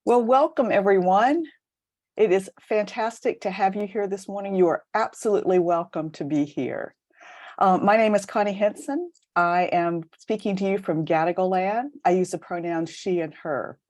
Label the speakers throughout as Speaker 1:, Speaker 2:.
Speaker 1: Well, welcome everyone. It is fantastic to have you here this morning. You are absolutely welcome to be here. My name is Connie Henson. I am speaking to you from Gadigaland. I use the pronouns she and her.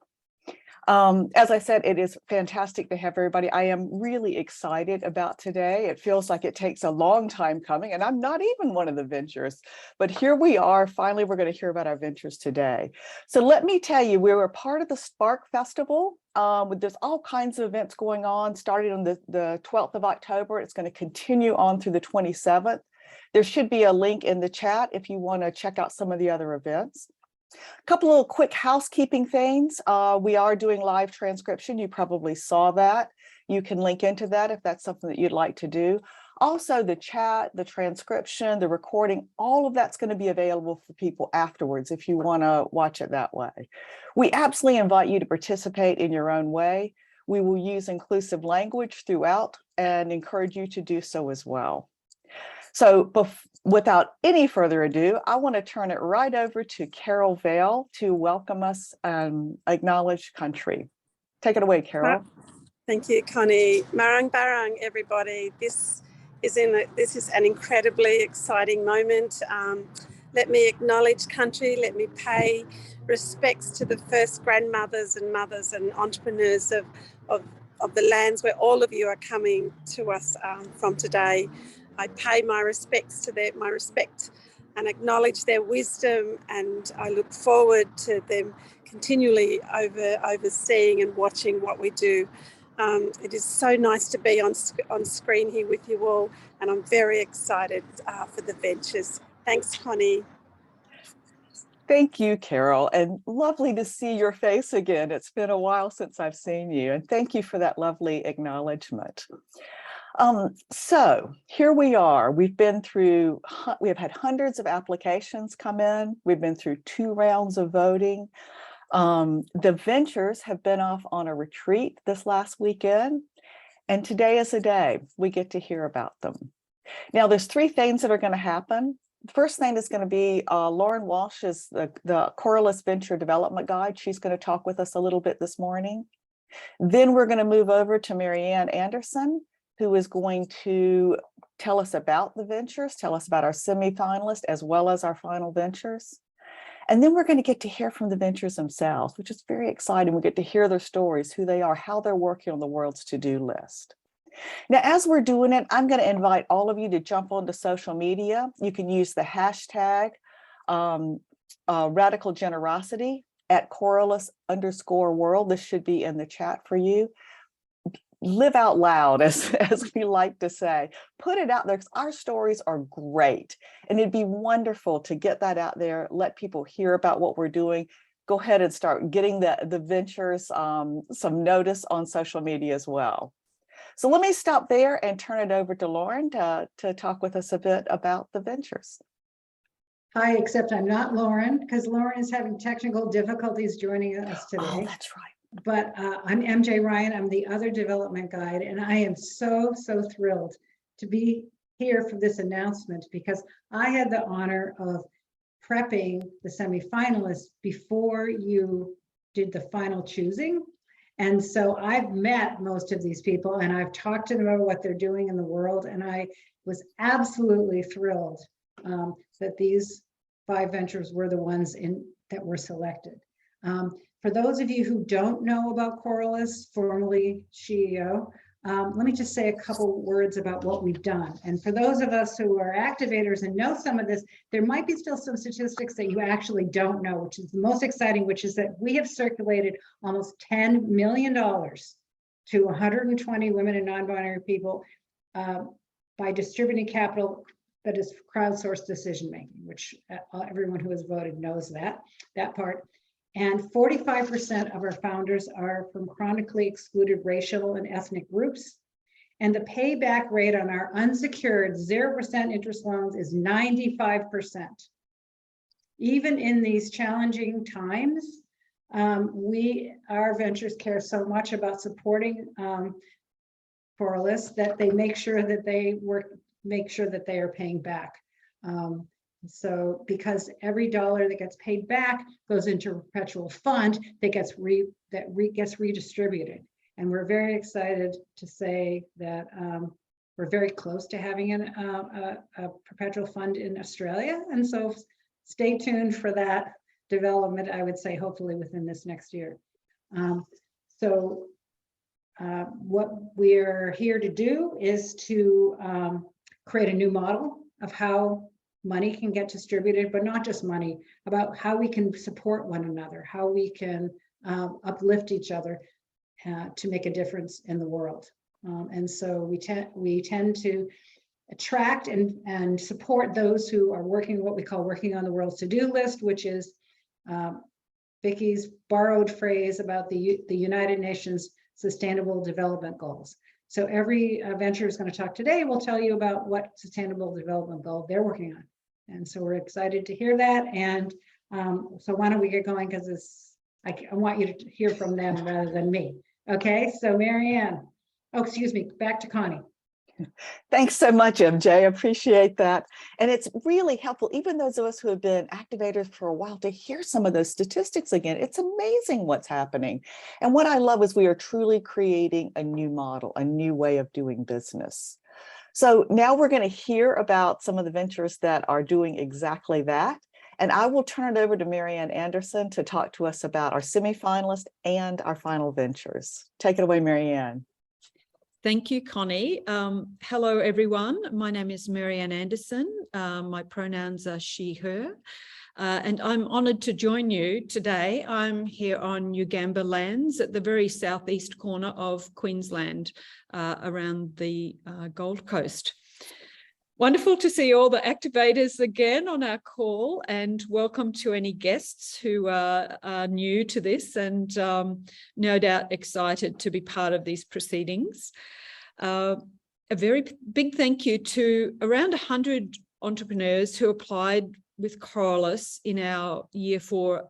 Speaker 1: As I said, it is fantastic to have everybody. I am really excited about today. It feels like it takes a long time coming, and I'm not even one of the ventures, but here we are. Finally, we're going to hear about our ventures today. So let me tell you, we were part of the Spark Festival. There's all kinds of events going on, starting on the 12th of October. It's going to continue on through the 27th. There should be a link in the chat if you want to check out some of the other events. A couple of quick housekeeping things. We are doing live transcription. You probably saw that. You can link into that if that's something that you'd like to do. Also, the chat, the transcription, the recording, all of that's going to be available for people afterwards if you want to watch it that way. We absolutely invite you to participate in your own way. We will use inclusive language throughout and encourage you to do so as well. So without any further ado, I want to turn it right over to Carol Vale to welcome us and acknowledge country. Take it away, Carol.
Speaker 2: Thank you, Connie. Marang Barang, everybody. This is an incredibly exciting moment. Let me acknowledge country. Let me pay respects to the first grandmothers and mothers and entrepreneurs of the lands where all of you are coming to us from today. I pay my respects to them, my respect and acknowledge their wisdom, and I look forward to them continually overseeing and watching what we do. It is so nice to be on screen here with you all, and I'm very excited for the ventures. Thanks, Connie.
Speaker 1: Thank you, Carol, and lovely to see your face again. It's been a while since I've seen you, and thank you for that lovely acknowledgement. So here we are. We have had hundreds of applications come in. We've been through 2 rounds of voting. The ventures have been off on a retreat this last weekend, and today is the day we get to hear about them. Now, there's 3 things that are going to happen. The first thing is going to be Lauren Walsh is the Coralus Venture Development Guide. She's going to talk with us a little bit this morning. Then we're going to move over to Marianne Anderson, who is going to tell us about the ventures, tell us about our semifinalists as well as our final ventures. And then we're going to get to hear from the ventures themselves, which is very exciting. We get to hear their stories, who they are, how they're working on the world's to-do list. Now, as we're doing it, I'm going to invite all of you to jump onto social media. You can use the hashtag radical generosity at Coralus_world. This should be in the chat for you. Live out loud, as we like to say. Put it out there, because our stories are great, and it'd be wonderful to get that out there, let people hear about what we're doing. Go ahead and start getting the ventures some notice on social media as well. So let me stop there and turn it over to Lauren to talk with us a bit about the ventures.
Speaker 3: Hi, except I'm not Lauren, because Lauren is having technical difficulties joining us today.
Speaker 1: Oh, that's right.
Speaker 3: But I'm MJ Ryan. I'm the other development guide, and I am so thrilled to be here for this announcement, because I had the honor of prepping the semifinalists before you did the final choosing. And so I've met most of these people, and I've talked to them about what they're doing in the world, and I was absolutely thrilled that these 5 ventures were the ones that were selected. For those of you who don't know about Coralus, formerly SheEO, let me just say a couple words about what we've done. And for those of us who are activators and know some of this, there might be still some statistics that you actually don't know, which is the most exciting, which is that we have circulated almost $10 million to 120 women and non-binary people by distributing capital that is crowdsourced decision-making, which everyone who has voted knows that part. And 45% of our founders are from chronically excluded racial and ethnic groups. And the payback rate on our unsecured 0% interest loans is 95%. Even in these challenging times, our ventures care so much about supporting Coralus that they make sure that they are paying back. So because every dollar that gets paid back goes into a perpetual fund that gets redistributed. And we're very excited to say that we're very close to having a perpetual fund in Australia. And so stay tuned for that development, I would say, hopefully within this next year. What we're here to do is to create a new model of how money can get distributed, but not just money, about how we can support one another, how we can uplift each other to make a difference in the world. And so we tend to attract and support those who are working what we call working on the world's to-do list, which is Vicky's borrowed phrase about the United Nations Sustainable Development Goals. So every venture is going to talk today will tell you about what sustainable development goal they're working on. And so we're excited to hear that. And so why don't we get going, because I want you to hear from them rather than me. Okay, so Marianne, oh, excuse me, back to Connie.
Speaker 1: Thanks so much, MJ. Appreciate that. And it's really helpful, even those of us who have been activators for a while, to hear some of those statistics again. It's amazing what's happening. And what I love is we are truly creating a new model, a new way of doing business. So now we're going to hear about some of the ventures that are doing exactly that. And I will turn it over to Marianne Anderson to talk to us about our semifinalists and our final ventures. Take it away, Marianne.
Speaker 4: Thank you, Connie. Hello, everyone. My name is Marianne Anderson. My pronouns are she, her, and I'm honoured to join you today. I'm here on Ugamba lands at the very southeast corner of Queensland, around the Gold Coast. Wonderful to see all the activators again on our call, and welcome to any guests who are new to this and no doubt excited to be part of these proceedings. A very big thank you to around 100 entrepreneurs who applied with Coralus in our Year 4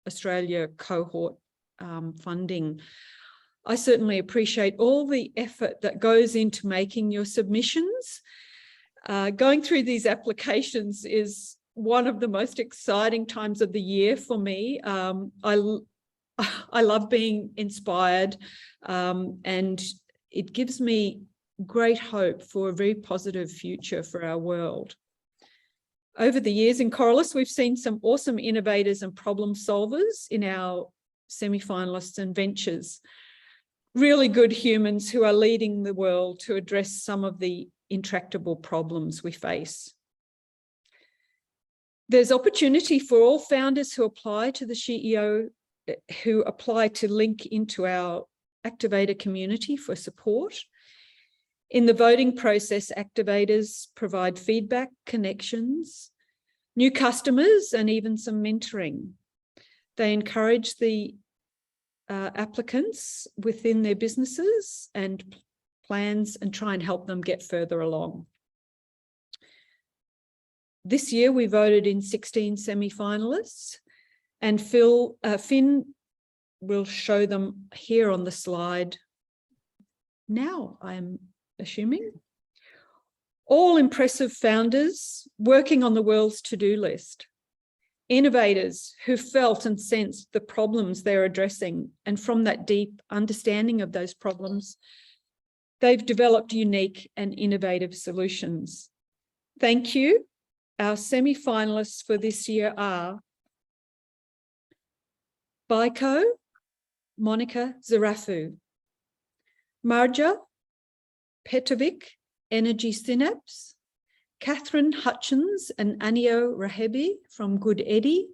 Speaker 4: Australia cohort funding. I certainly appreciate all the effort that goes into making your submissions. Going through these applications is one of the most exciting times of the year for me. I love being inspired, and it gives me great hope for a very positive future for our world. Over the years in Coralus, we've seen some awesome innovators and problem solvers in our semi-finalists and ventures. Really good humans who are leading the world to address some of the intractable problems we face. There's opportunity for all founders who apply to the SheEO, who apply to link into our activator community for support. In the voting process, activators provide feedback, connections, new customers, and even some mentoring. They encourage the applicants within their businesses and plans and try and help them get further along. This year we voted in 16 semi-finalists, and Finn will show them here on the slide now, I'm assuming. All impressive founders working on the world's to-do list. Innovators who felt and sensed the problems they're addressing, and from that deep understanding of those problems, they've developed unique and innovative solutions. Thank you. Our semi-finalists for this year are Baiko, Monica Zarafu, Marja Petrovic, Energy Synapse, Catherine Hutchins and Anio Rahebi from Good Eddie,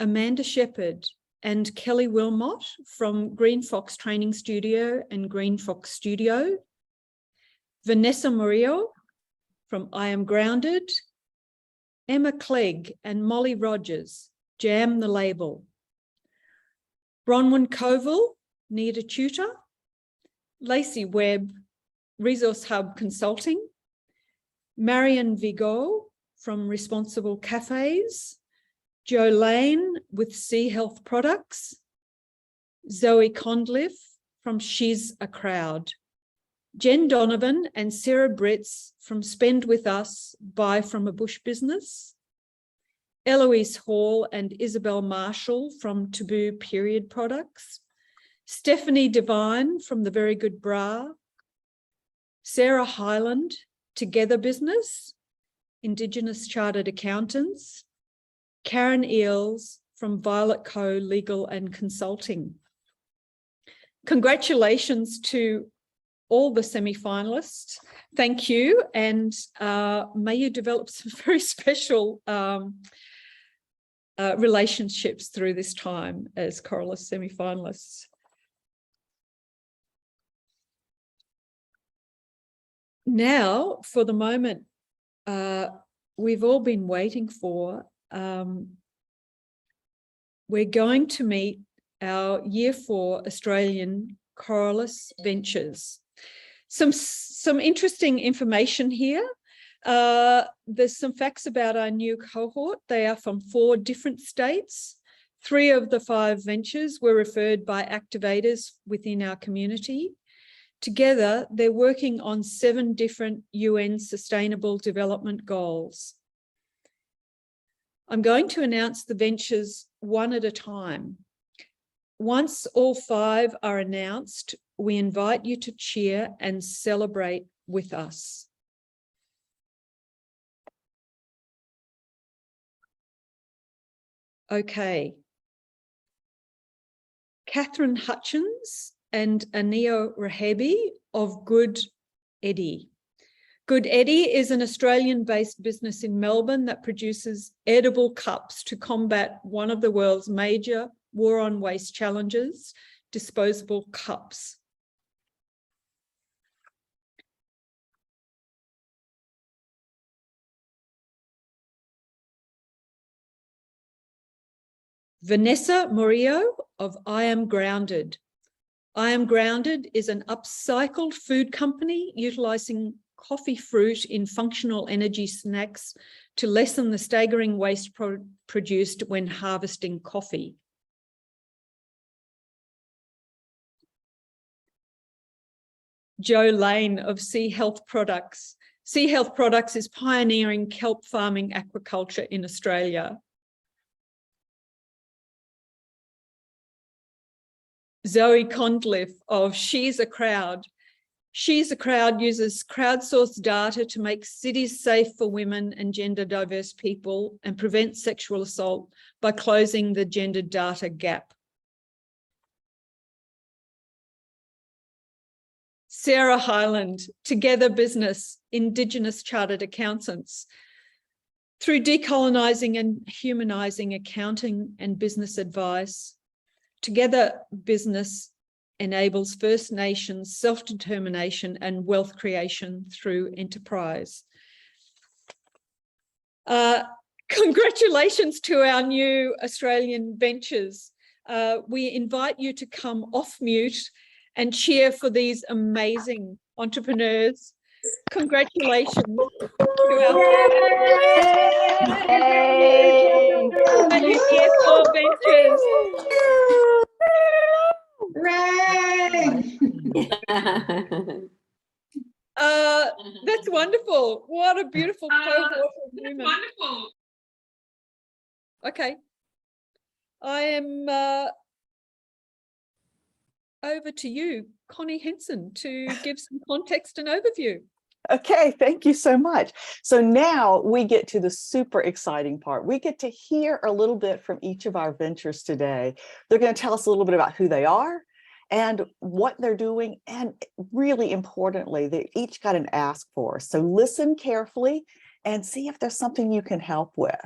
Speaker 4: Amanda Shepherd and Kelly Wilmot from Green Fox Training Studio and Green Fox Studio, Vanessa Murillo from I Am Grounded, Emma Clegg and Molly Rogers, Jam the Label, Bronwyn Koval, Need a Tutor, Lacey Webb, Resource Hub Consulting, Marion Vigo from Responsible Cafes, Jo Lane with Sea Health Products, Zoe Condliffe from She's a Crowd, Jen Donovan and Sarah Bretz from Spend With Us, Buy From a Bush Business. Eloise Hall and Isabel Marshall from Taboo Period Products. Stephanie Devine from The Very Good Bra. Sarah Hyland, Together Business, Indigenous Chartered Accountants. Karen Eels from Violet Co Legal and Consulting. Congratulations to all the semi-finalists. Thank you, and may you develop some very special relationships through this time as Coralus semi-finalists. Now, for the moment we've all been waiting for, we're going to meet our Year 4 Australian Coralus Ventures. Some interesting information here. There's some facts about our new cohort. They are from 4 different states. 3 of the 5 ventures were referred by activators within our community. Together, they're working on 7 different UN Sustainable Development Goals. I'm going to announce the ventures one at a time. Once all 5 are announced, we invite you to cheer and celebrate with us. Okay. Catherine Hutchins and Anio Rahebi of Good Eddie. Good Eddie is an Australian-based business in Melbourne that produces edible cups to combat one of the world's major war on waste challenges, disposable cups. Vanessa Murillo of I Am Grounded. I Am Grounded is an upcycled food company utilising coffee fruit in functional energy snacks to lessen the staggering waste produced when harvesting coffee. Jo Lane of Sea Health Products. Sea Health Products is pioneering kelp farming aquaculture in Australia. Zoe Condliffe of She's a Crowd. She's a Crowd uses crowdsourced data to make cities safe for women and gender diverse people and prevent sexual assault by closing the gender data gap. Sarah Hyland, Together Business, Indigenous Chartered Accountants. Through decolonising and humanising accounting and business advice, Together Business enables First Nations self-determination and wealth creation through enterprise. Congratulations to our new Australian ventures. We invite you to come off mute and cheer for these amazing entrepreneurs. Congratulations to our Year 4 ventures. That's wonderful. What a beautiful cohort of women.
Speaker 5: Wonderful.
Speaker 4: Okay. I am over to you, Connie Henson, to give some context and overview.
Speaker 1: Okay, thank you so much. So now we get to the super exciting part. We get to hear a little bit from each of our ventures today. They're going to tell us a little bit about who they are and what they're doing. And really importantly, they each got an ask for us. So listen carefully and see if there's something you can help with.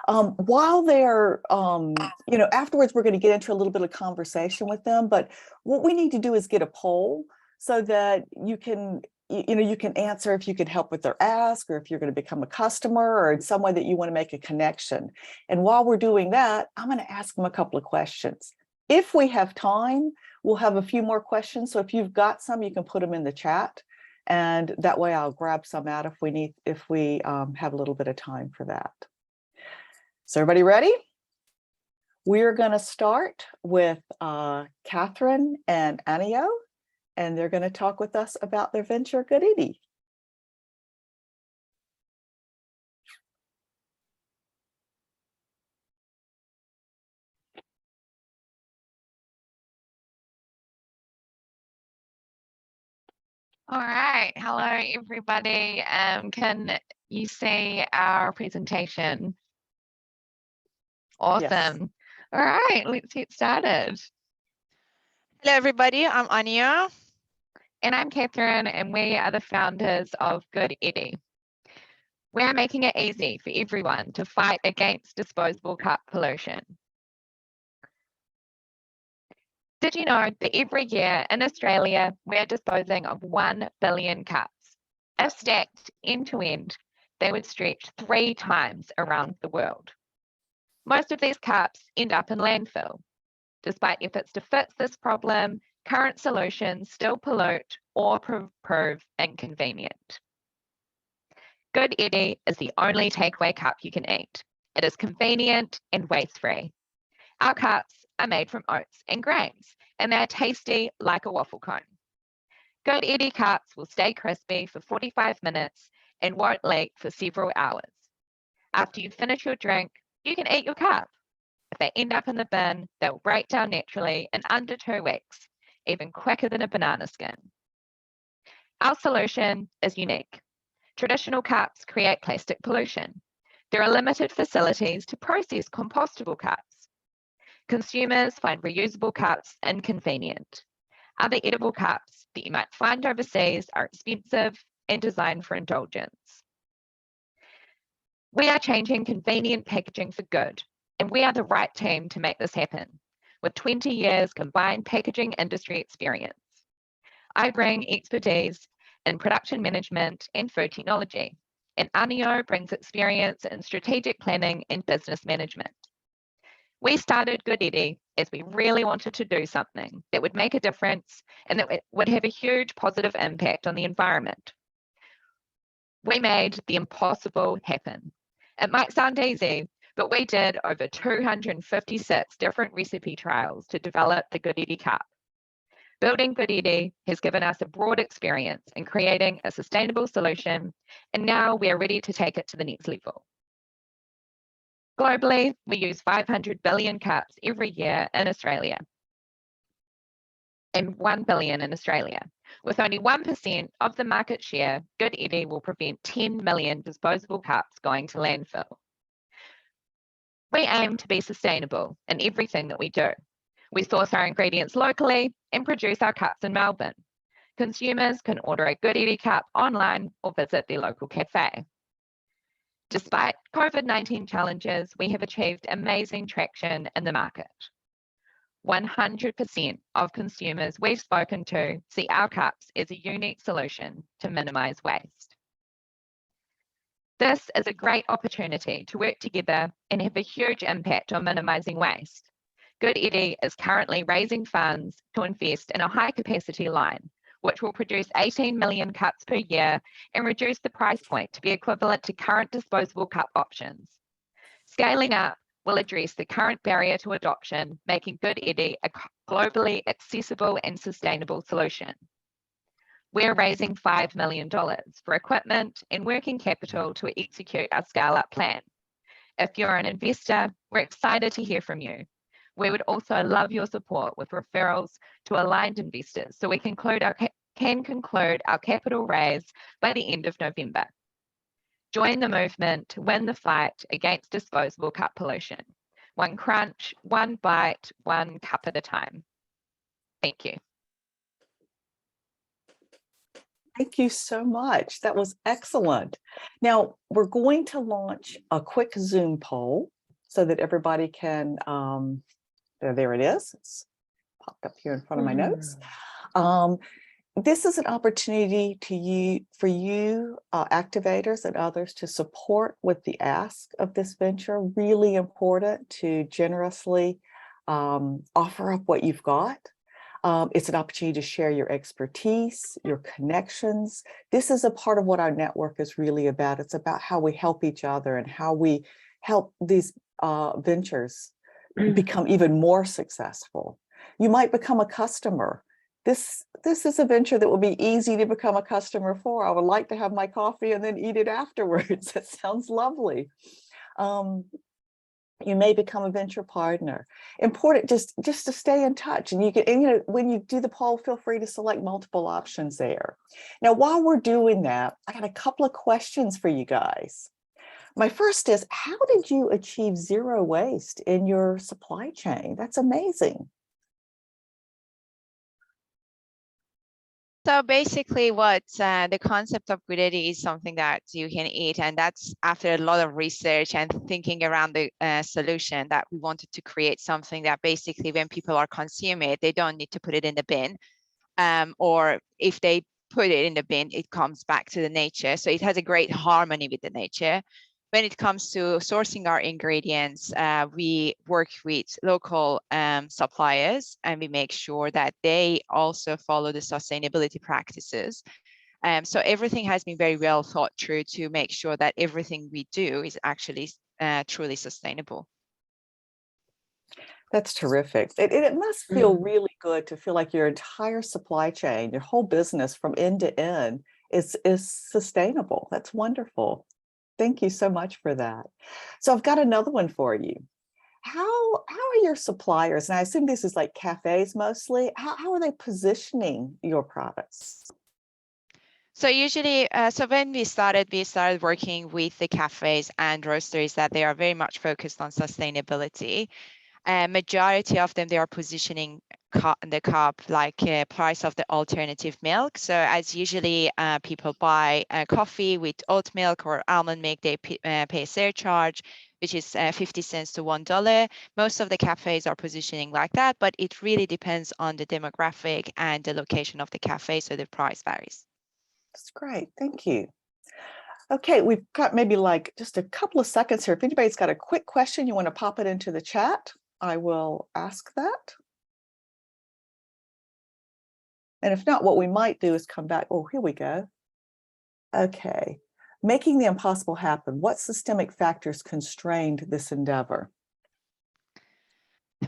Speaker 1: While they're, afterwards, we're going to get into a little bit of conversation with them. But what we need to do is get a poll so that you can answer if you can help with their ask or if you're going to become a customer or in some way that you want to make a connection. And while we're doing that, I'm going to ask them a couple of questions. If we have time, we'll have a few more questions. So if you've got some, you can put them in the chat. And that way I'll grab some out if we have a little bit of time for that. So everybody ready? We're going to start with Catherine and Anio. and they're going to talk with us about their venture, Good Edie.
Speaker 5: All right, hello everybody. Can you see our presentation? Awesome.
Speaker 1: Yes.
Speaker 5: All right, let's get started.
Speaker 6: Hello, everybody. I'm Anya.
Speaker 5: And I'm Catherine, and we are the founders of Good Edie. We're making it easy for everyone to fight against disposable cup pollution. Did you know that every year in Australia, we're disposing of 1 billion cups? If stacked end to end, they would stretch 3 times around the world. Most of these cups end up in landfill. Despite efforts to fix this problem, current solutions still pollute or prove inconvenient. Good Edie is the only takeaway cup you can eat. It is convenient and waste-free. Our cups are made from oats and grains, and they're tasty like a waffle cone. Good Edie cups will stay crispy for 45 minutes and won't leak for several hours. After you finish your drink, you can eat your cup. If they end up in the bin, they'll break down naturally in under 2 weeks, even quicker than a banana skin. Our solution is unique. Traditional cups create plastic pollution. There are limited facilities to process compostable cups. Consumers find reusable cups inconvenient. Other edible cups that you might find overseas are expensive and designed for indulgence. We are changing convenient packaging for good, and we are the right team to make this happen, with 20 years combined packaging industry experience. I bring expertise in production management and food technology, and Anio brings experience in strategic planning and business management. We started Good Edie as we really wanted to do something that would make a difference and that would have a huge positive impact on the environment. We made the impossible happen. It might sound easy, but we did over 256 different recipe trials to develop the Good Edie cup. Building Good Edie has given us a broad experience in creating a sustainable solution, and now we are ready to take it to the next level. Globally, we use 500 billion cups every year in Australia, and 1 billion in Australia. With only 1% of the market share, Good Edie will prevent 10 million disposable cups going to landfill. We aim to be sustainable in everything that we do. We source our ingredients locally and produce our cups in Melbourne. Consumers can order a Good Edie cup online or visit their local cafe. Despite COVID-19 challenges, we have achieved amazing traction in the market. 100% of consumers we've spoken to see our cups as a unique solution to minimize waste. This is a great opportunity to work together and have a huge impact on minimizing waste. Good Edie is currently raising funds to invest in a high-capacity line, which will produce 18 million cups per year and reduce the price point to be equivalent to current disposable cup options. Scaling up will address the current barrier to adoption, making Good Edie a globally accessible and sustainable solution. We're raising $5 million for equipment and working capital to execute our scale-up plan. If you're an investor, we're excited to hear from you. We would also love your support with referrals to aligned investors so we can conclude our capital raise by the end of November. Join the movement to win the fight against disposable cup pollution. One crunch, one bite, one cup at a time. Thank you.
Speaker 1: Thank you so much. That was excellent. Now, we're going to launch a quick Zoom poll so that everybody can, there it is. It's popped up here in front of my notes. This is an opportunity for you activators and others to support with the ask of this venture. Really important to generously offer up what you've got. It's an opportunity to share your expertise, your connections. This is a part of what our network is really about. It's about how we help each other and how we help these ventures become even more successful. You might become a customer this is a venture that will be easy to become a customer for. I would like to have my coffee and then eat it afterwards. That sounds lovely. You may become a venture partner. Important just to stay in touch. And you can, and, you know, when you do the poll, feel free to select multiple options there. Now, while we're doing that, I got a couple of questions for you guys. My first is, how did you achieve zero waste in your supply chain? That's amazing.
Speaker 6: So basically what the concept of Gudedi is something that you can eat, and that's after a lot of research and thinking around the solution that we wanted to create something that basically when people are consuming it, they don't need to put it in the bin, or if they put it in the bin, it comes back to the nature. So it has a great harmony with the nature. When it comes to sourcing our ingredients, we work with local suppliers, and we make sure that they also follow the sustainability practices. So everything has been very well thought through to make sure that everything we do is actually truly sustainable.
Speaker 1: That's terrific. It must feel really good to feel like your entire supply chain, your whole business from end to end is sustainable. That's wonderful. Thank you so much for that. So I've got another one for you. How are your suppliers, and I assume this is like cafes mostly, how are they positioning your products?
Speaker 6: So usually, so when we started working with the cafes and roasteries that they are very much focused on sustainability. Majority of them, they are positioning the cup like price of the alternative milk. So as usually people buy coffee with oat milk or almond milk, they pay a surcharge, which is 50 cents to $1. Most of the cafes are positioning like that, but it really depends on the demographic and the location of the cafe, so the price varies.
Speaker 1: That's great. Thank you. Okay, we've got maybe like just a couple of seconds here. If anybody's got a quick question, you want to pop it into the chat, I will ask that. And if not, what we might do is come back. Oh, here we go. Okay. Making the impossible happen. What systemic factors constrained this endeavor?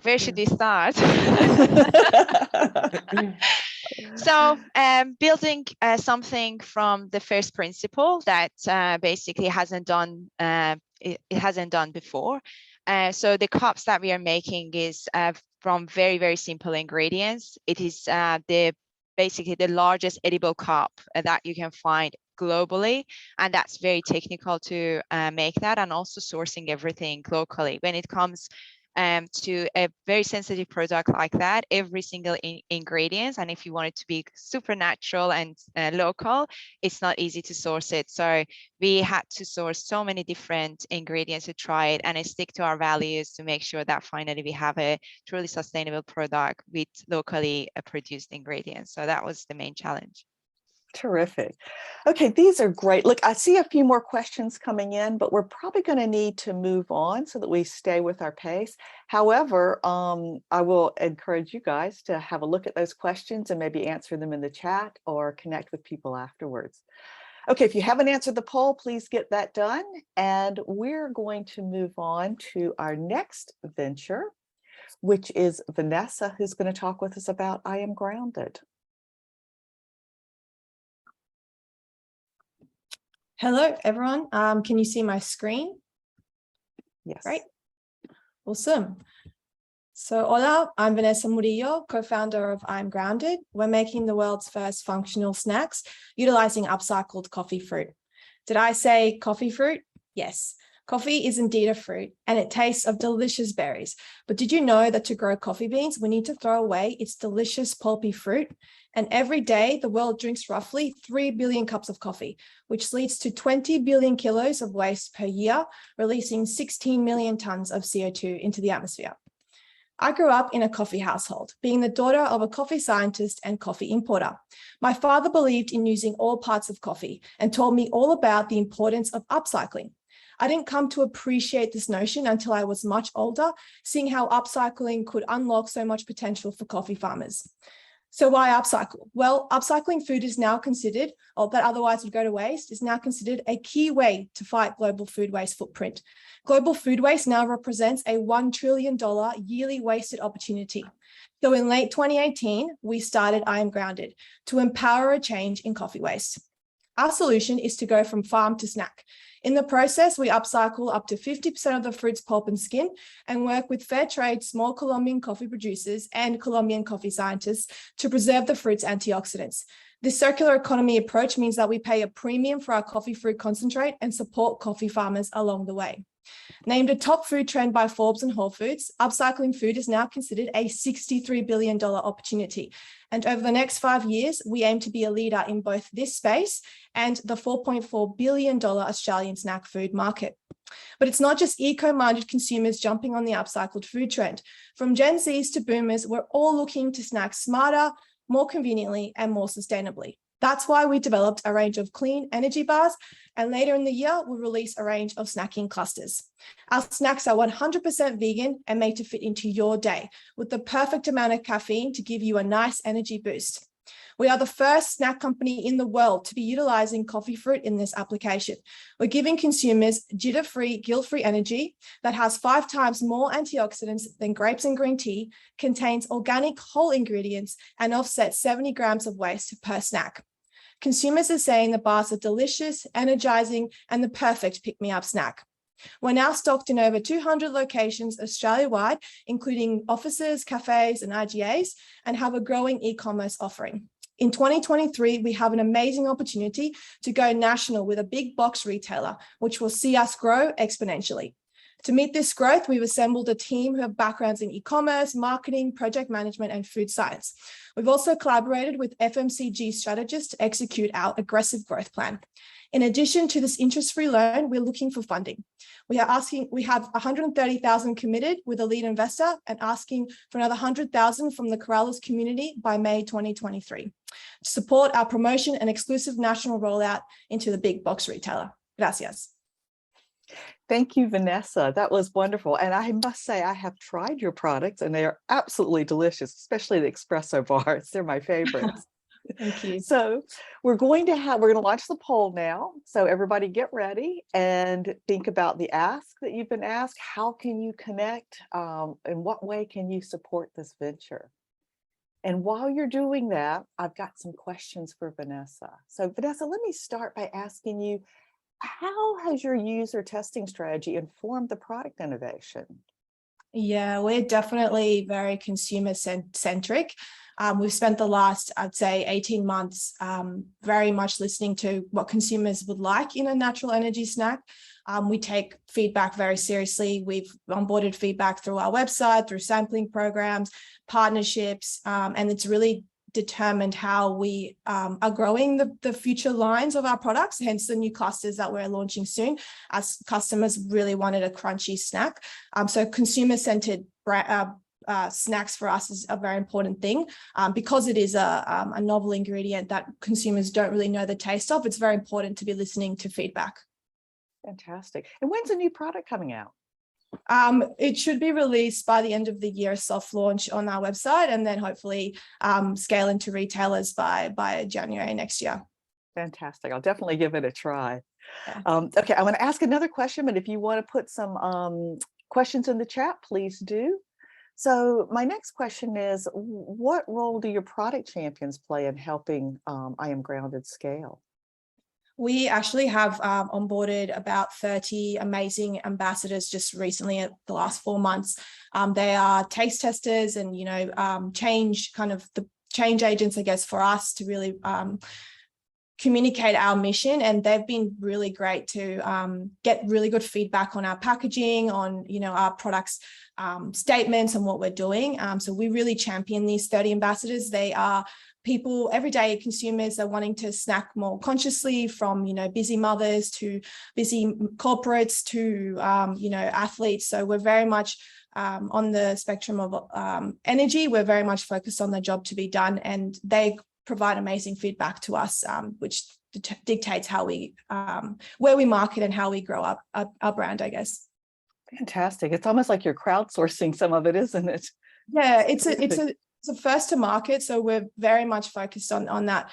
Speaker 6: Where should we start? So building something from the first principle that basically hasn't done it hasn't done before. So the cups that we are making is from very, very simple ingredients. It is basically the largest edible cup that you can find globally, and that's very technical to make that, and also sourcing everything locally. When it comes to a very sensitive product like that, every single ingredient, and if you want it to be super natural and local, it's not easy to source it. So we had to source so many different ingredients to try it and stick to our values to make sure that finally we have a truly sustainable product with locally produced ingredients. So that was the main challenge.
Speaker 1: Terrific. Okay, these are great. Look, I see a few more questions coming in, but we're probably going to need to move on so that we stay with our pace. However, I will encourage you guys to have a look at those questions and maybe answer them in the chat or connect with people afterwards. Okay, if you haven't answered the poll, please get that done. And we're going to move on to our next venture, which is Vanessa, who's going to talk with us about I Am Grounded.
Speaker 7: Hello, everyone. Can you see my screen?
Speaker 1: Yes.
Speaker 7: Great. Awesome. So, hola, I'm Vanessa Murillo, co-founder of I'm Grounded. We're making the world's first functional snacks utilizing upcycled coffee fruit. Did I say coffee fruit? Yes. Coffee is indeed a fruit, and it tastes of delicious berries. But did you know that to grow coffee beans, we need to throw away its delicious pulpy fruit? And every day, the world drinks roughly 3 billion cups of coffee, which leads to 20 billion kilos of waste per year, releasing 16 million tons of CO2 into the atmosphere. I grew up in a coffee household, being the daughter of a coffee scientist and coffee importer. My father believed in using all parts of coffee and told me all about the importance of upcycling. I didn't come to appreciate this notion until I was much older, seeing how upcycling could unlock so much potential for coffee farmers. So why upcycle? Well, upcycling food is now considered, or that otherwise would go to waste, is now considered a key way to fight global food waste footprint. Global food waste now represents a $1 trillion yearly wasted opportunity. So in late 2018, we started I Am Grounded to empower a change in coffee waste. Our solution is to go from farm to snack. In the process, we upcycle up to 50% of the fruit's pulp and skin and work with fair trade small Colombian coffee producers and Colombian coffee scientists to preserve the fruit's antioxidants. This circular economy approach means that we pay a premium for our coffee fruit concentrate and support coffee farmers along the way. Named a top food trend by Forbes and Whole Foods, upcycling food is now considered a $63 billion opportunity. And over the next 5 years, we aim to be a leader in both this space and the $4.4 billion Australian snack food market. But it's not just eco-minded consumers jumping on the upcycled food trend. From Gen Zs to boomers, we're all looking to snack smarter, more conveniently, and more sustainably. That's why we developed a range of clean energy bars, and later in the year, we'll release a range of snacking clusters. Our snacks are 100% vegan and made to fit into your day, with the perfect amount of caffeine to give you a nice energy boost. We are the first snack company in the world to be utilizing coffee fruit in this application. We're giving consumers jitter-free, guilt-free energy that has 5 times more antioxidants than grapes and green tea, contains organic whole ingredients, and offsets 70 grams of waste per snack. Consumers are saying the bars are delicious, energizing, and the perfect pick-me-up snack. We're now stocked in over 200 locations Australia-wide, including offices, cafes, and IGAs, and have a growing e-commerce offering. In 2023, we have an amazing opportunity to go national with a big box retailer, which will see us grow exponentially. To meet this growth, we've assembled a team who have backgrounds in e-commerce, marketing, project management, and food science. We've also collaborated with FMCG strategists to execute our aggressive growth plan. In addition to this interest-free loan, we're looking for funding. We have 130,000 committed with a lead investor and asking for another 100,000 from the Coralus community by May 2023 to support our promotion and exclusive national rollout into the big box retailer. Gracias.
Speaker 1: Thank you, Vanessa. That was wonderful. And I must say, I have tried your products and they are absolutely delicious, especially the espresso bars. They're my favorites.
Speaker 7: Thank you.
Speaker 1: So we're going to launch the poll now. So everybody get ready and think about the ask that you've been asked. How can you connect? In what way can you support this venture? And while you're doing that, I've got some questions for Vanessa. So Vanessa, let me start by asking you, how has your user testing strategy informed the product innovation?
Speaker 7: Yeah, we're definitely very consumer centric. We've spent the last, I'd say, 18 months very much listening to what consumers would like in a natural energy snack. We take feedback very seriously. We've onboarded feedback through our website, through sampling programs, partnerships, and it's really determined how we are growing the future lines of our products, hence the new clusters that we're launching soon, as customers really wanted a crunchy snack. So consumer-centered snacks for us is a very important thing because it is a novel ingredient that consumers don't really know the taste of. It's very important to be listening to feedback.
Speaker 1: Fantastic. And when's a new product coming out?
Speaker 7: It should be released by the end of the year, soft launch on our website, and then hopefully scale into retailers by January next year.
Speaker 1: Fantastic. I'll definitely give it a try.
Speaker 7: Yeah.
Speaker 1: Okay, I want to ask another question, but if you want to put some questions in the chat, please do. So my next question is, what role do your product champions play in helping I Am Grounded scale?
Speaker 7: We actually have onboarded about 30 amazing ambassadors just recently in the last 4 months. They are taste testers and, change agents, I guess, for us to really communicate our mission. And they've been really great to get really good feedback on our packaging, on, our products statements and what we're doing. So we really champion these 30 ambassadors. They are people, everyday consumers are wanting to snack more consciously, from, busy mothers to busy corporates to, athletes. So we're very much on the spectrum of energy. We're very much focused on the job to be done, and they provide amazing feedback to us, which dictates how we, where we market and how we grow up our brand, I guess.
Speaker 1: Fantastic. It's almost like you're crowdsourcing some of it, isn't it?
Speaker 7: Yeah, it's It's a first to market, so we're very much focused on that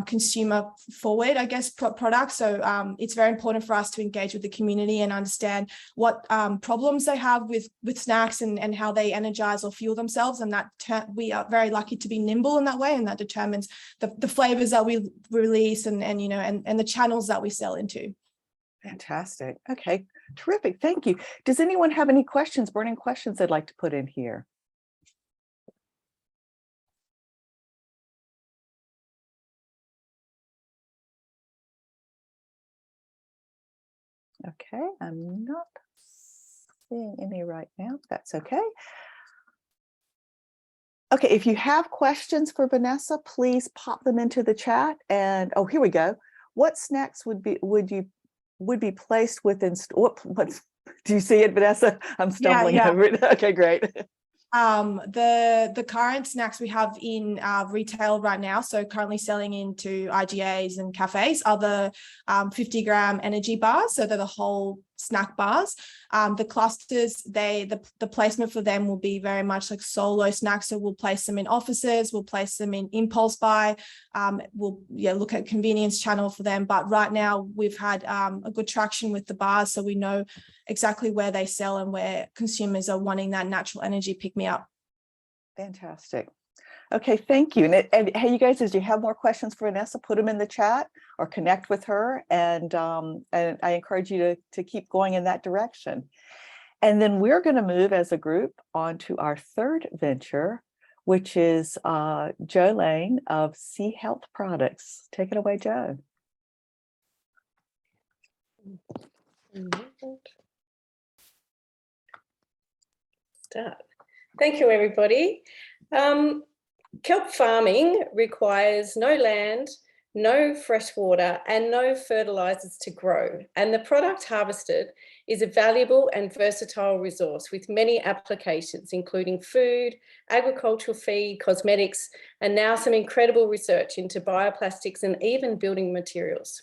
Speaker 7: consumer forward, I guess, product. So it's very important for us to engage with the community and understand what problems they have with snacks and how they energize or fuel themselves. And that we are very lucky to be nimble in that way, and that determines the flavors that we release and the channels that we sell into.
Speaker 1: Fantastic. Okay, terrific. Thank you. Does anyone have any questions, burning questions they'd like to put in here? Okay, I'm not seeing any right now. That's okay. Okay, if you have questions for Vanessa, please pop them into the chat. And oh, here we go. What snacks would be placed within what do you see it, Vanessa? I'm stumbling over it. Okay, great.
Speaker 7: The current snacks we have in retail right now, so currently selling into IGAs and cafes, are the 50-gram energy bars. So they're the whole snack bars. The clusters, the placement for them will be very much like solo snacks. So we'll place them in offices, we'll place them in impulse buy. We'll look at convenience channel for them. But right now we've had a good traction with the bars, so we know exactly where they sell and where consumers are wanting that natural energy pick me up.
Speaker 1: Fantastic. Okay, thank you. And hey, you guys, as you have more questions for Vanessa, put them in the chat or connect with her. And I encourage you to keep going in that direction. And then we're going to move as a group on to our third venture, which is Joe Lane of Sea Health Products. Take it away, Joe.
Speaker 8: Thank you, everybody. Kelp farming requires no land, no fresh water, and no fertilizers to grow. And the product harvested is a valuable and versatile resource with many applications, including food, agricultural feed, cosmetics, and now some incredible research into bioplastics and even building materials.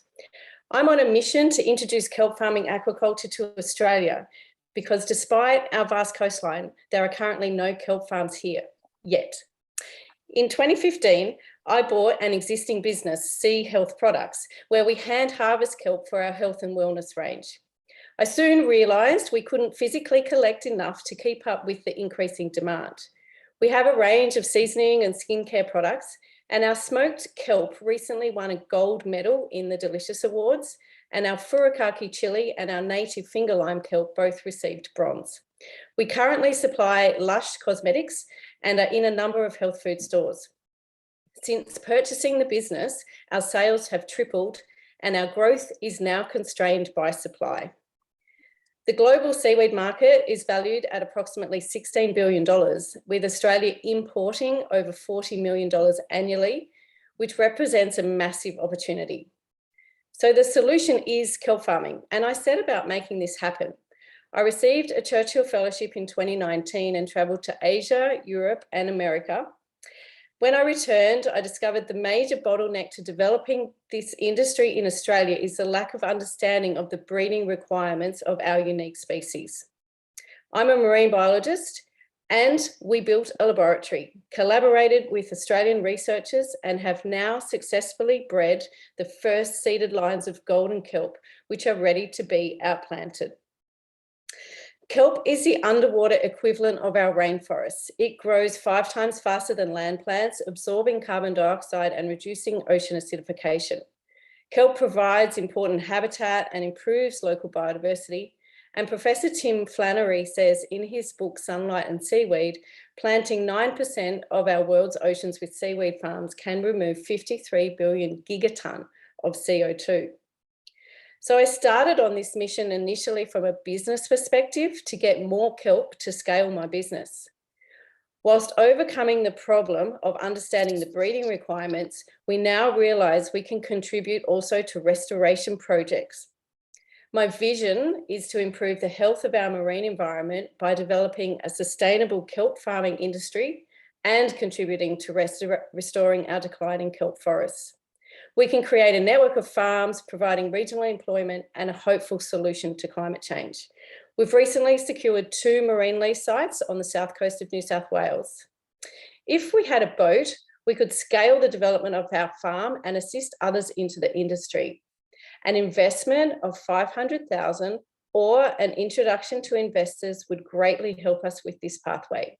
Speaker 8: I'm on a mission to introduce kelp farming aquaculture to Australia, because despite our vast coastline, there are currently no kelp farms here yet. In 2015, I bought an existing business, Sea Health Products, where we hand harvest kelp for our health and wellness range. I soon realised we couldn't physically collect enough to keep up with the increasing demand. We have a range of seasoning and skincare products, and our smoked kelp recently won a gold medal in the Delicious Awards, and our furikake chili and our native finger lime kelp both received bronze. We currently supply Lush cosmetics and are in a number of health food stores. Since purchasing the business, our sales have tripled and our growth is now constrained by supply. The global seaweed market is valued at approximately $16 billion, with Australia importing over $40 million annually, which represents a massive opportunity. So the solution is kelp farming, and I set about making this happen. I received a Churchill Fellowship in 2019 and travelled to Asia, Europe, and America. When I returned, I discovered the major bottleneck to developing this industry in Australia is the lack of understanding of the breeding requirements of our unique species. I'm a marine biologist, and we built a laboratory, collaborated with Australian researchers, and have now successfully bred the first seeded lines of golden kelp, which are ready to be outplanted. Kelp is the underwater equivalent of our rainforests. It grows 5 times faster than land plants, absorbing carbon dioxide and reducing ocean acidification. Kelp provides important habitat and improves local biodiversity. And Professor Tim Flannery says in his book, Sunlight and Seaweed, planting 9% of our world's oceans with seaweed farms can remove 53 billion gigaton of CO2. So I started on this mission initially from a business perspective to get more kelp to scale my business. Whilst overcoming the problem of understanding the breeding requirements, we now realise we can contribute also to restoration projects. My vision is to improve the health of our marine environment by developing a sustainable kelp farming industry and contributing to restoring our declining kelp forests. We can create a network of farms, providing regional employment and a hopeful solution to climate change. We've recently secured 2 marine lease sites on the south coast of New South Wales. If we had a boat, we could scale the development of our farm and assist others into the industry. An investment of 500,000 or an introduction to investors would greatly help us with this pathway.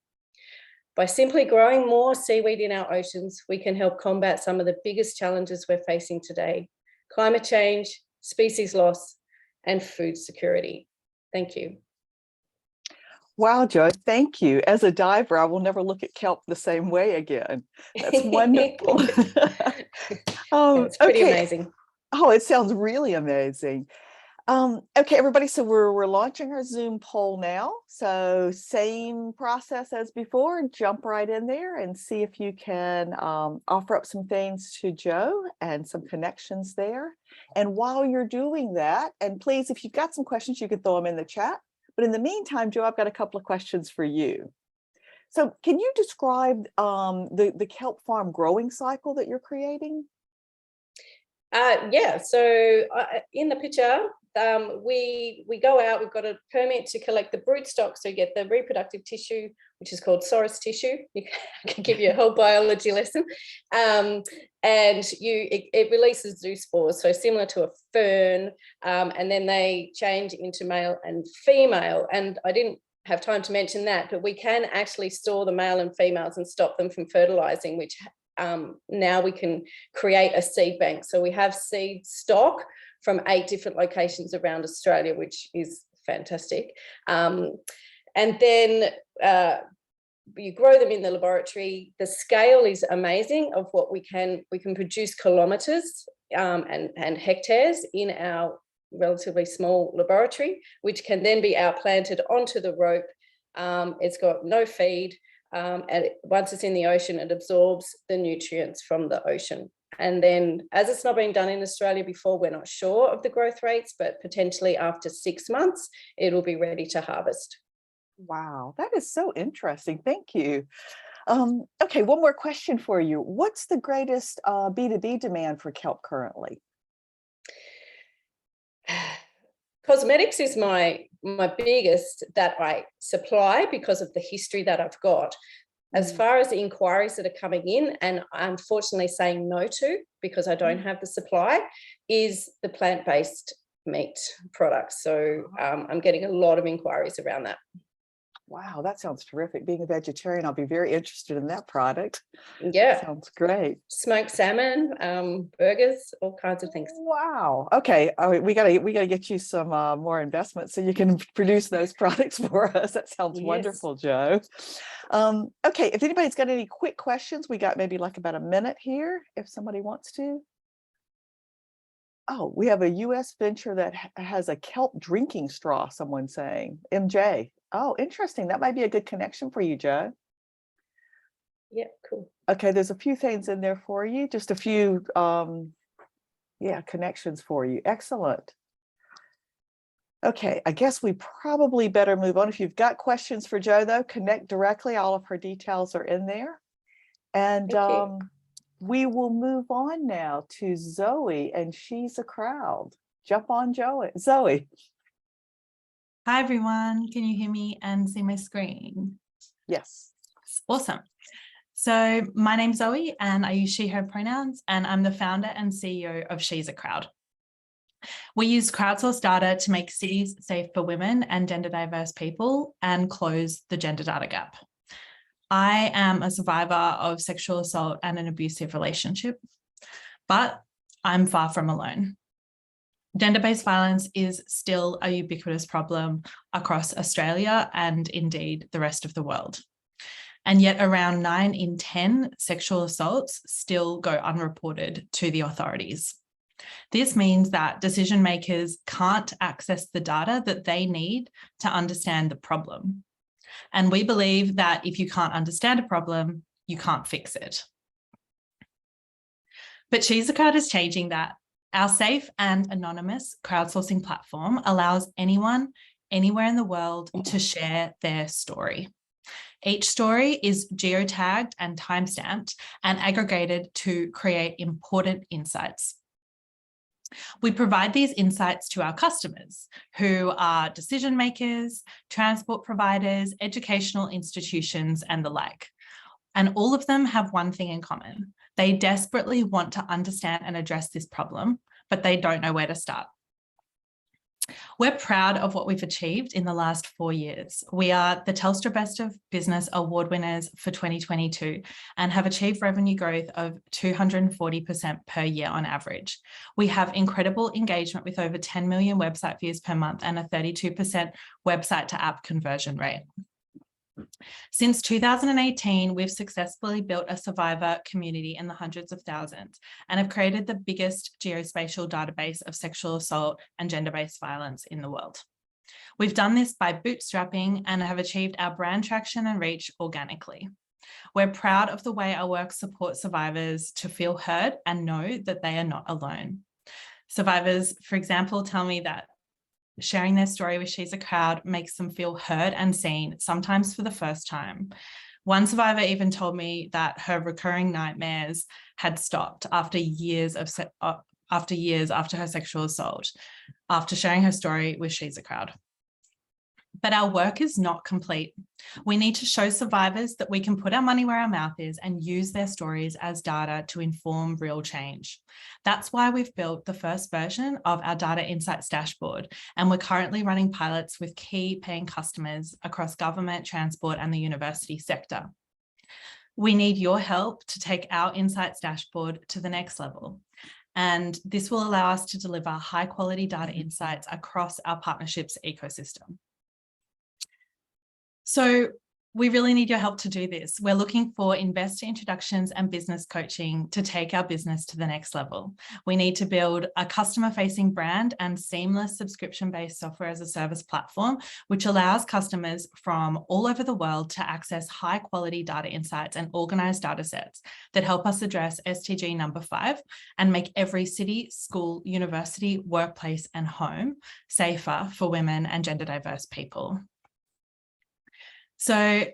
Speaker 8: By simply growing more seaweed in our oceans, we can help combat some of the biggest challenges we're facing today: climate change, species loss, and food security. Thank you.
Speaker 1: Wow, Joe, thank you. As a diver, I will never look at kelp the same way again. That's wonderful. Oh,
Speaker 8: It's pretty
Speaker 1: okay.
Speaker 8: amazing.
Speaker 1: Oh, it sounds really amazing. Okay, everybody, so we're launching our Zoom poll now. So same process as before, jump right in there and see if you can offer up some things to Joe and some connections there. And while you're doing that, and please, if you've got some questions, you can throw them in the chat. But in the meantime, Joe, I've got a couple of questions for you. So can you describe the kelp farm growing cycle that you're creating?
Speaker 8: Yeah, so in the picture, we go out, we've got a permit to collect the brood stock, so you get the reproductive tissue, which is called sorus tissue. I can give you a whole biology lesson. And it releases zoospores, so similar to a fern, and then they change into male and female. And I didn't have time to mention that, but we can actually store the male and females and stop them from fertilizing, which now we can create a seed bank. So we have seed stock from 8 different locations around Australia, which is fantastic. And then you grow them in the laboratory. The scale is amazing of what we can produce kilometers and hectares in our relatively small laboratory, which can then be outplanted onto the rope. It's got no feed. And once it's in the ocean, it absorbs the nutrients from the ocean. And then, as it's not been done in Australia before, we're not sure of the growth rates, but potentially after 6 months, it'll be ready to harvest.
Speaker 1: Wow, that is so interesting. Thank you. Okay, one more question for you. What's the greatest B2B demand for kelp currently?
Speaker 8: Cosmetics is my biggest that I supply because of the history that I've got. As far as the inquiries that are coming in, and I'm unfortunately saying no to because I don't have the supply, is the plant-based meat products. So I'm getting a lot of inquiries around that.
Speaker 1: Wow, that sounds terrific. Being a vegetarian, I'll be very interested in that product.
Speaker 8: Yeah.
Speaker 1: Sounds great.
Speaker 8: Smoked salmon, burgers, all kinds of things.
Speaker 1: Wow. Okay. All right, we gotta get you some more investment so you can produce those products for us. That sounds wonderful, Joe. Okay, if anybody's got any quick questions, we got maybe like about a minute here if somebody wants to. Oh, we have a US venture that has a kelp drinking straw, someone's saying. MJ. Oh, interesting. That might be a good connection for you, Joe.
Speaker 8: Yeah, cool.
Speaker 1: Okay, there's a few things in there for you, just a few connections for you. Excellent. Okay, I guess we probably better move on. If you've got questions for Joe, though, connect directly. All of her details are in there. And we will move on now to Zoe, and she's a crowd. Jump on, Zoe.
Speaker 9: Hi, everyone. Can you hear me and see my screen?
Speaker 1: Yes.
Speaker 9: Awesome. So my name's Zoe and I use she, her pronouns, and I'm the founder and CEO of She's a Crowd. We use crowdsourced data to make cities safe for women and gender diverse people and close the gender data gap. I am a survivor of sexual assault and an abusive relationship, but I'm far from alone. Gender-based violence is still a ubiquitous problem across Australia and indeed the rest of the world. And yet around 9 in 10 sexual assaults still go unreported to the authorities. This means that decision makers can't access the data that they need to understand the problem. And we believe that if you can't understand a problem, you can't fix it. But She's a Crowd is changing that. Our safe and anonymous crowdsourcing platform allows anyone, anywhere in the world to share their story. Each story is geotagged and timestamped and aggregated to create important insights. We provide these insights to our customers, who are decision makers, transport providers, educational institutions, and the like. And all of them have one thing in common. They desperately want to understand and address this problem, but they don't know where to start. We're proud of what we've achieved in the last 4 years. We are the Telstra Best of Business Award winners for 2022 and have achieved revenue growth of 240% per year on average. We have incredible engagement with over 10 million website views per month and a 32% website to app conversion rate. Since 2018, we've successfully built a survivor community in the hundreds of thousands and have created the biggest geospatial database of sexual assault and gender-based violence in the world. We've done this by bootstrapping and have achieved our brand traction and reach organically. We're proud of the way our work supports survivors to feel heard and know that they are not alone. Survivors, for example, tell me that sharing their story with She's a Crowd makes them feel heard and seen, sometimes for the first time. One survivor even told me that her recurring nightmares had stopped after years after her sexual assault, after sharing her story with She's a Crowd. But our work is not complete. We need to show survivors that we can put our money where our mouth is and use their stories as data to inform real change. That's why we've built the first version of our Data Insights dashboard, and we're currently running pilots with key paying customers across government, transport, and the university sector. We need your help to take our Insights dashboard to the next level. And this will allow us to deliver high quality data insights across our partnerships ecosystem. So we really need your help to do this. We're looking for investor introductions and business coaching to take our business to the next level. We need to build a customer-facing brand and seamless subscription-based software as a service platform, which allows customers from all over the world to access high-quality data insights and organized data sets that help us address SDG number 5 and make every city, school, university, workplace, and home safer for women and gender diverse people. So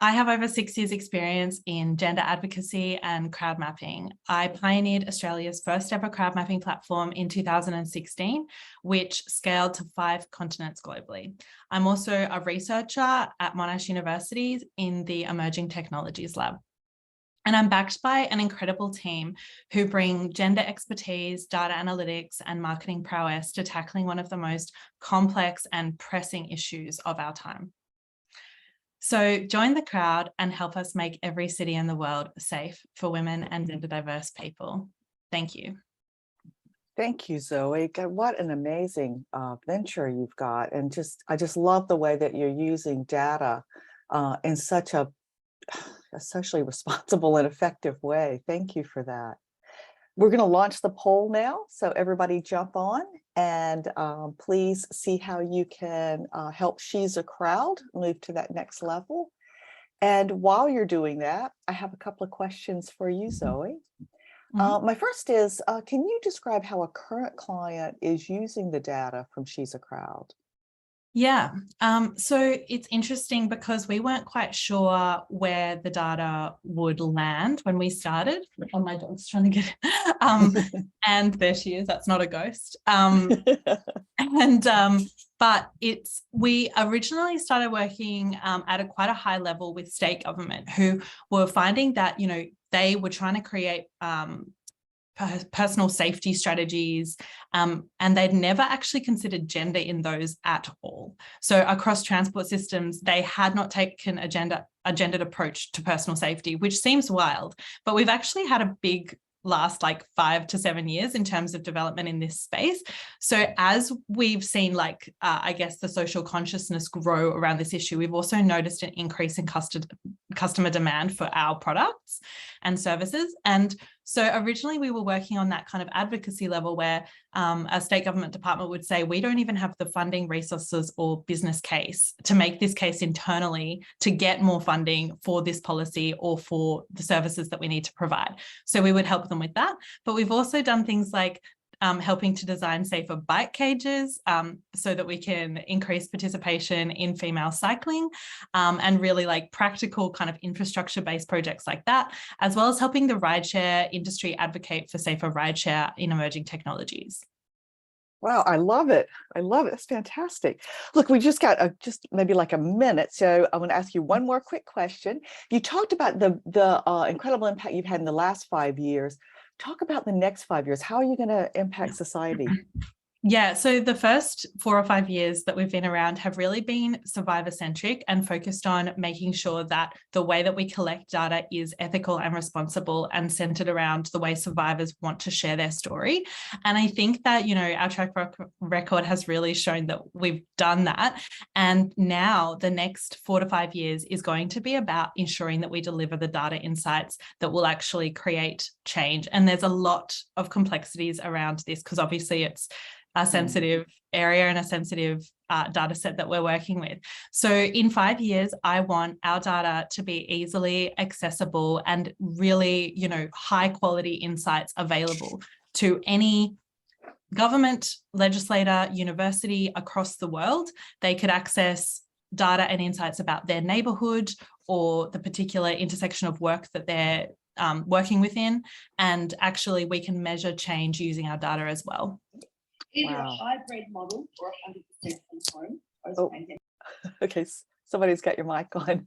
Speaker 9: I have over 6 years experience in gender advocacy and crowd mapping. I pioneered Australia's first ever crowd mapping platform in 2016, which scaled to 5 continents globally. I'm also a researcher at Monash University in the Emerging Technologies Lab. And I'm backed by an incredible team who bring gender expertise, data analytics, and marketing prowess to tackling one of the most complex and pressing issues of our time. So join the crowd and help us make every city in the world safe for women and gender diverse people. Thank you.
Speaker 1: Thank you, Zoe. God, what an amazing venture you've got. And I just love the way that you're using data in such a socially responsible and effective way. Thank you for that. We're going to launch the poll now, so everybody jump on and please see how you can help She's a Crowd move to that next level. And while you're doing that, I have a couple of questions for you, Zoe. My first is, can you describe how a current client is using the data from She's a Crowd?
Speaker 9: Yeah, so it's interesting because we weren't quite sure where the data would land when we started. Oh, my dog's trying to get it. And there she is, that's not a ghost. But we originally started working at quite a high level with state government who were finding that, you know, they were trying to create personal safety strategies, and they'd never actually considered gender in those at all. So across transport systems, they had not taken a gendered approach to personal safety, which seems wild, but we've actually had a big last like 5 to 7 years in terms of development in this space. So as we've seen I guess the social consciousness grow around this issue, we've also noticed an increase in customer demand for our products and services. And so originally we were working on that kind of advocacy level where a state government department would say, we don't even have the funding resources or business case to make this case internally to get more funding for this policy or for the services that we need to provide. So we would help them with that. But we've also done things like helping to design safer bike cages so that we can increase participation in female cycling and really like practical kind of infrastructure-based projects like that, as well as helping the rideshare industry advocate for safer rideshare in emerging technologies.
Speaker 1: Wow, I love it. I love it. It's fantastic. Look, we just got just maybe like a minute, so I want to ask you one more quick question. You talked about the incredible impact you've had in the last 5 years. Talk about the next 5 years. How are you going to impact society?
Speaker 9: Yeah, so the first 4 or 5 years that we've been around have really been survivor centric and focused on making sure that the way that we collect data is ethical and responsible and centered around the way survivors want to share their story. And I think that, you know, our track record has really shown that we've done that. And now the next 4 to 5 years is going to be about ensuring that we deliver the data insights that will actually create change. And there's a lot of complexities around this because obviously it's a sensitive area and a sensitive data set that we're working with. So in 5 years, I want our data to be easily accessible and really, you know, high quality insights available to any government, legislator, university across the world. They could access data and insights about their neighborhood or the particular intersection of work that they're working within. And actually we can measure change using our data as well.
Speaker 10: Either
Speaker 1: Wow.
Speaker 10: a hybrid model or 100% from home.
Speaker 1: Oh. Okay, somebody's got your mic on.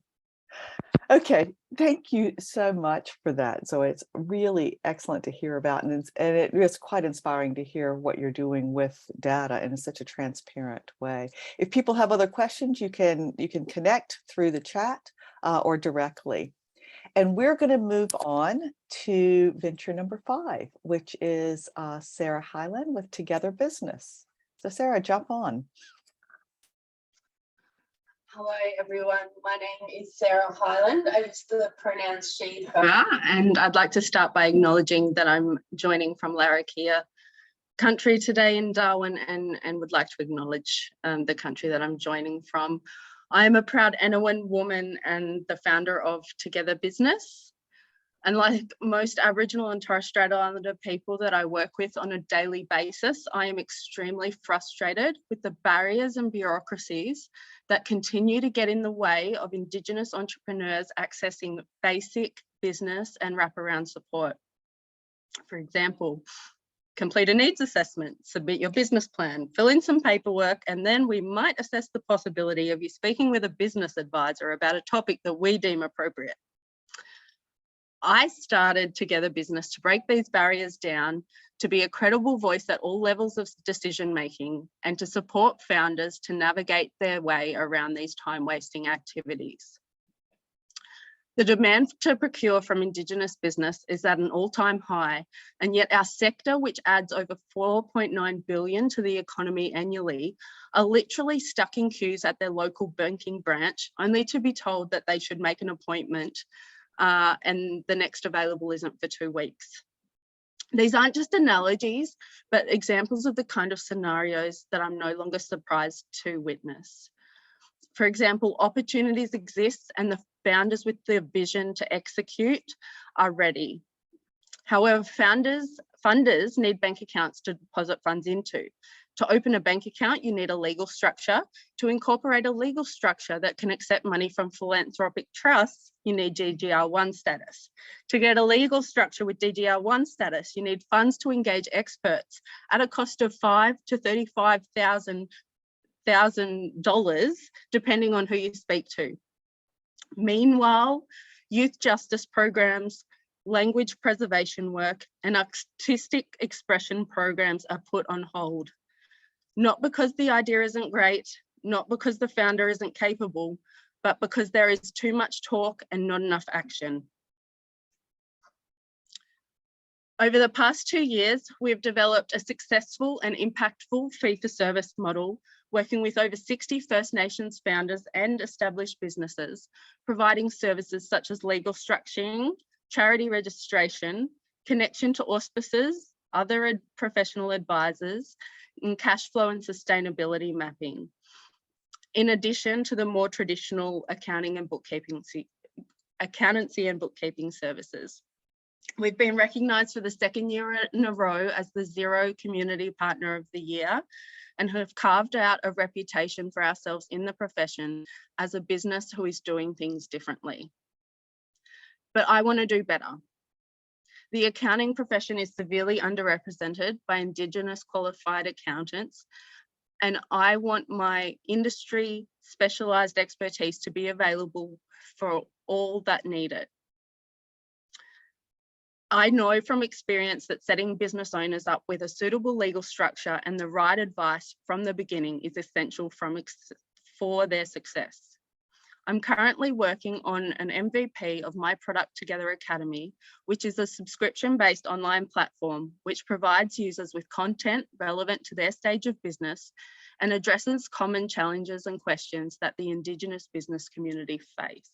Speaker 1: Okay, thank you so much for that. So it's really excellent to hear about, and it is quite inspiring to hear what you're doing with data in such a transparent way. If people have other questions, you can connect through the chat or directly. And we're going to move on to venture number 5, which is Sarah Hyland with Together Business. So Sarah, jump on.
Speaker 11: Hello everyone, my name is Sarah Hyland. I use the pronouns she, her, and I'd like to start by acknowledging that I'm joining from Larrakia country today in Darwin and would like to acknowledge the country that I'm joining from. I am a proud Anawan woman and the founder of Together Business. And like most Aboriginal and Torres Strait Islander people that I work with on a daily basis, I am extremely frustrated with the barriers and bureaucracies that continue to get in the way of Indigenous entrepreneurs accessing basic business and wraparound support. For example, complete a needs assessment, submit your business plan, fill in some paperwork, and then we might assess the possibility of you speaking with a business advisor about a topic that we deem appropriate. I started Together Business to break these barriers down, to be a credible voice at all levels of decision making, and to support founders to navigate their way around these time-wasting activities. The demand to procure from Indigenous business is at an all-time high, and yet our sector, which adds over 4.9 billion to the economy annually, are literally stuck in queues at their local banking branch, only to be told that they should make an appointment and the next available isn't for 2 weeks. These aren't just analogies, but examples of the kind of scenarios that I'm no longer surprised to witness. For example, opportunities exist and the founders with the vision to execute are ready. However, funders need bank accounts to deposit funds into. To open a bank account, you need a legal structure. To incorporate a legal structure that can accept money from philanthropic trusts, you need DGR1 status. To get a legal structure with DGR1 status, you need funds to engage experts at a cost of $5,000 to $35,000, depending on who you speak to. Meanwhile, youth justice programs, language preservation work, and artistic expression programs are put on hold. Not because the idea isn't great, not because the founder isn't capable, but because there is too much talk and not enough action. Over the past 2 years, we've developed a successful and impactful fee-for-service model, working with over 60 First Nations founders and established businesses, providing services such as legal structuring, charity registration, connection to auspices, other professional advisors, and cash flow and sustainability mapping, in addition to the more traditional accountancy and bookkeeping services. We've been recognised for the 2nd year in a row as the Xero Community Partner of the Year and have carved out a reputation for ourselves in the profession as a business who is doing things differently. But I want to do better. The accounting profession is severely underrepresented by Indigenous qualified accountants, and I want my industry specialised expertise to be available for all that need it. I know from experience that setting business owners up with a suitable legal structure and the right advice from the beginning is essential for their success. I'm currently working on an MVP of my Product Together Academy, which is a subscription-based online platform which provides users with content relevant to their stage of business and addresses common challenges and questions that the Indigenous business community face,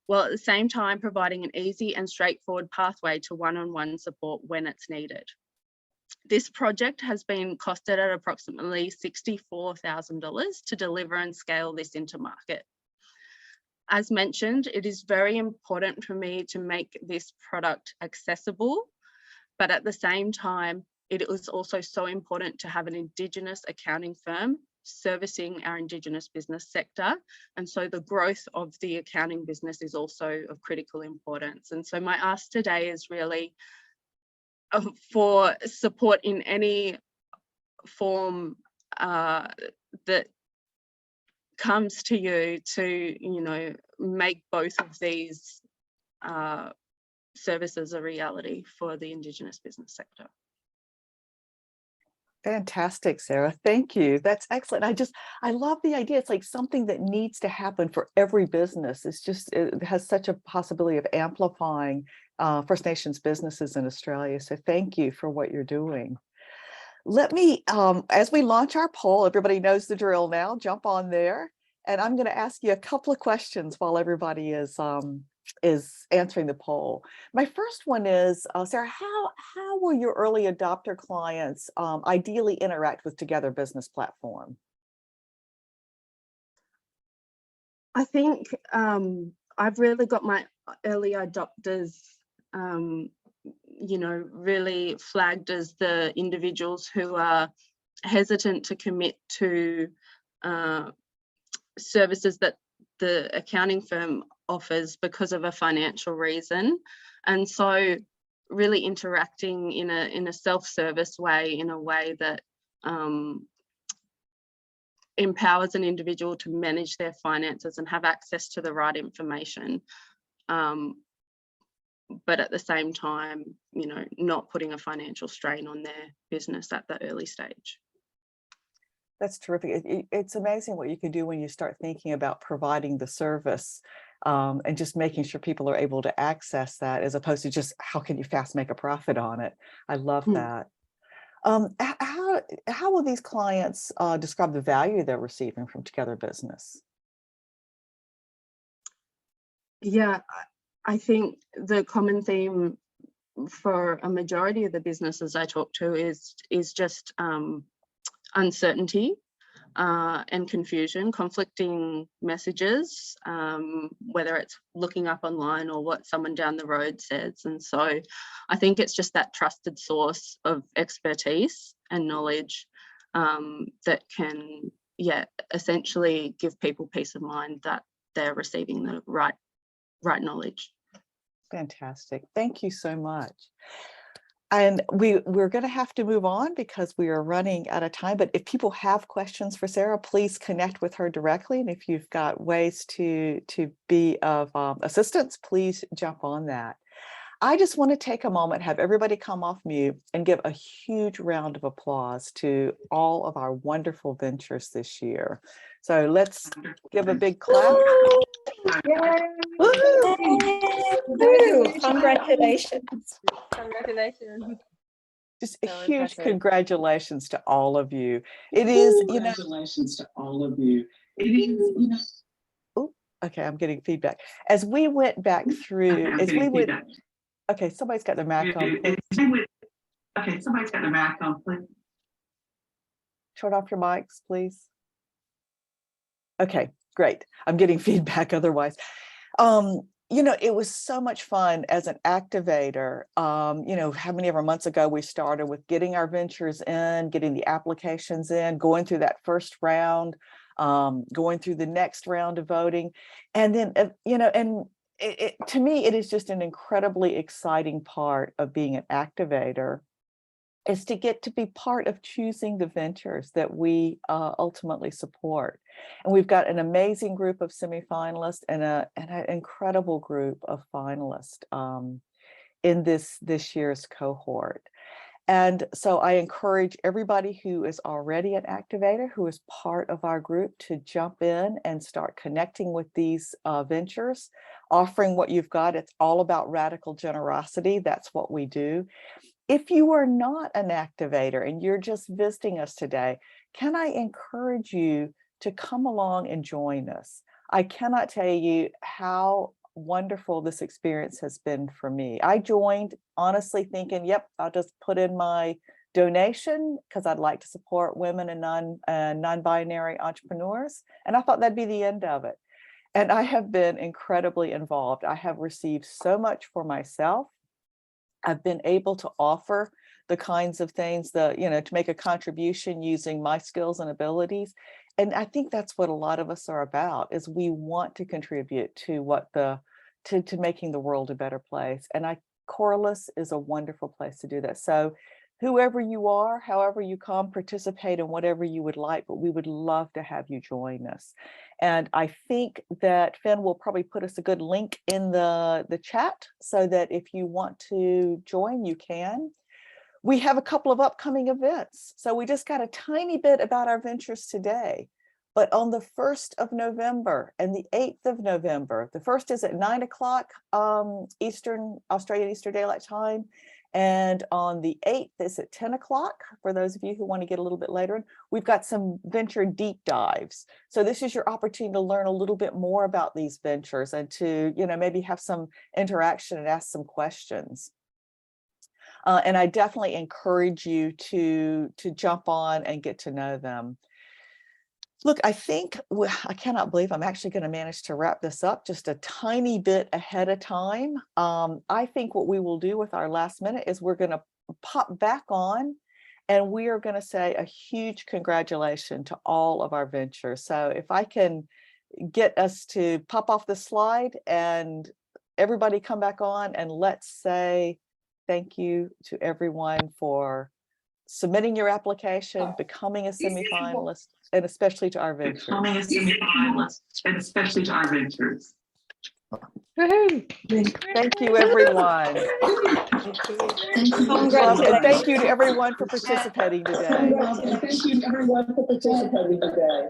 Speaker 11: while at the same time providing an easy and straightforward pathway to one-on-one support when it's needed. This project has been costed at approximately $64,000 to deliver and scale this into market. As mentioned, it is very important for me to make this product accessible, but at the same time, it is also so important to have an Indigenous accounting firm servicing our Indigenous business sector. And so the growth of the accounting business is also of critical importance. And so my ask today is really for support in any form that comes to you to, make both of these services a reality for the Indigenous business sector.
Speaker 1: Fantastic, Sarah. Thank you. That's excellent. I love the idea. It's like something that needs to happen for every business. It has such a possibility of amplifying First Nations businesses in Australia. So thank you for what you're doing. Let me, as we launch our poll, everybody knows the drill now, jump on there. And I'm going to ask you a couple of questions while everybody is answering the poll. My first one is, Sarah, how will your early adopter clients ideally interact with Together Business Platform?
Speaker 11: I think I've really got my early adopters, really flagged as the individuals who are hesitant to commit to services that the accounting firm offers because of a financial reason. And so really interacting in a self-service way, in a way that empowers an individual to manage their finances and have access to the right information. But at the same time, not putting a financial strain on their business at the early stage.
Speaker 1: That's terrific. It's amazing what you can do when you start thinking about providing the service and just making sure people are able to access that, as opposed to just how can you fast make a profit on it. I love that. How will these clients describe the value they're receiving from Together Business?
Speaker 11: Yeah, I think the common theme for a majority of the businesses I talk to is just uncertainty and confusion, conflicting messages, whether it's looking up online or what someone down the road says. And so I think it's just that trusted source of expertise and knowledge that can, essentially give people peace of mind that they're receiving the right knowledge.
Speaker 1: Fantastic. Thank you so much. And we're going to have to move on because we are running out of time. But if people have questions for Sarah, please connect with her directly. And if you've got ways to be of assistance, please jump on that. I just want to take a moment, have everybody come off mute and give a huge round of applause to all of our wonderful ventures this year. So let's give a big clap.
Speaker 10: Congratulations. Congratulations.
Speaker 1: Just a huge congratulations to all of you. It is,
Speaker 12: congratulations to all of you. It is,
Speaker 1: Oh, okay, I'm getting feedback. As we went back through, okay, somebody's got their mic on, please.
Speaker 12: Okay, somebody's got their mic on, please.
Speaker 1: Turn off your mics, please. Okay, great. I'm getting feedback otherwise. It was so much fun as an activator. How many ever months ago we started with getting our ventures in, getting the applications in, going through that first round, going through the next round of voting. And then, and to me, it is just an incredibly exciting part of being an activator, is to get to be part of choosing the ventures that we ultimately support. And we've got an amazing group of semifinalists and an incredible group of finalists in this year's cohort. And so I encourage everybody who is already an activator, who is part of our group, to jump in and start connecting with these ventures, offering what you've got. It's all about radical generosity. That's what we do. If you are not an activator and you're just visiting us today, can I encourage you to come along and join us? I cannot tell you how wonderful this experience has been for me. I joined honestly thinking, yep, I'll just put in my donation because I'd like to support women and non-binary entrepreneurs. And I thought that'd be the end of it. And I have been incredibly involved. I have received so much for myself. I've been able to offer the kinds of things that, to make a contribution using my skills and abilities. And I think that's what a lot of us are about, is we want to contribute to to making the world a better place. And Coralus is a wonderful place to do that. So whoever you are, however you come, participate in whatever you would like, but we would love to have you join us. And I think that Finn will probably put us a good link in the chat so that if you want to join, you can. We have a couple of upcoming events. So we just got a tiny bit about our ventures today. But on the 1st of November and the 8th of November, the 1st is at 9 o'clock Australian Eastern Daylight Time. And on the 8th is at 10 o'clock, for those of you who want to get a little bit later. We've got some venture deep dives. So this is your opportunity to learn a little bit more about these ventures and to, maybe have some interaction and ask some questions. And I definitely encourage you to jump on and get to know them. Look, I think I cannot believe I'm actually going to manage to wrap this up just a tiny bit ahead of time. I think what we will do with our last minute is we're going to pop back on and we are going to say a huge congratulations to all of our ventures. So if I can get us to pop off the slide and everybody come back on, and let's say thank you to everyone for submitting your application, becoming a semifinalist, and especially to our ventures.
Speaker 12: Becoming a semifinalist, and especially to our ventures.
Speaker 1: Thank you, everyone. And thank you to everyone for participating today.
Speaker 12: Thank you to everyone for participating today.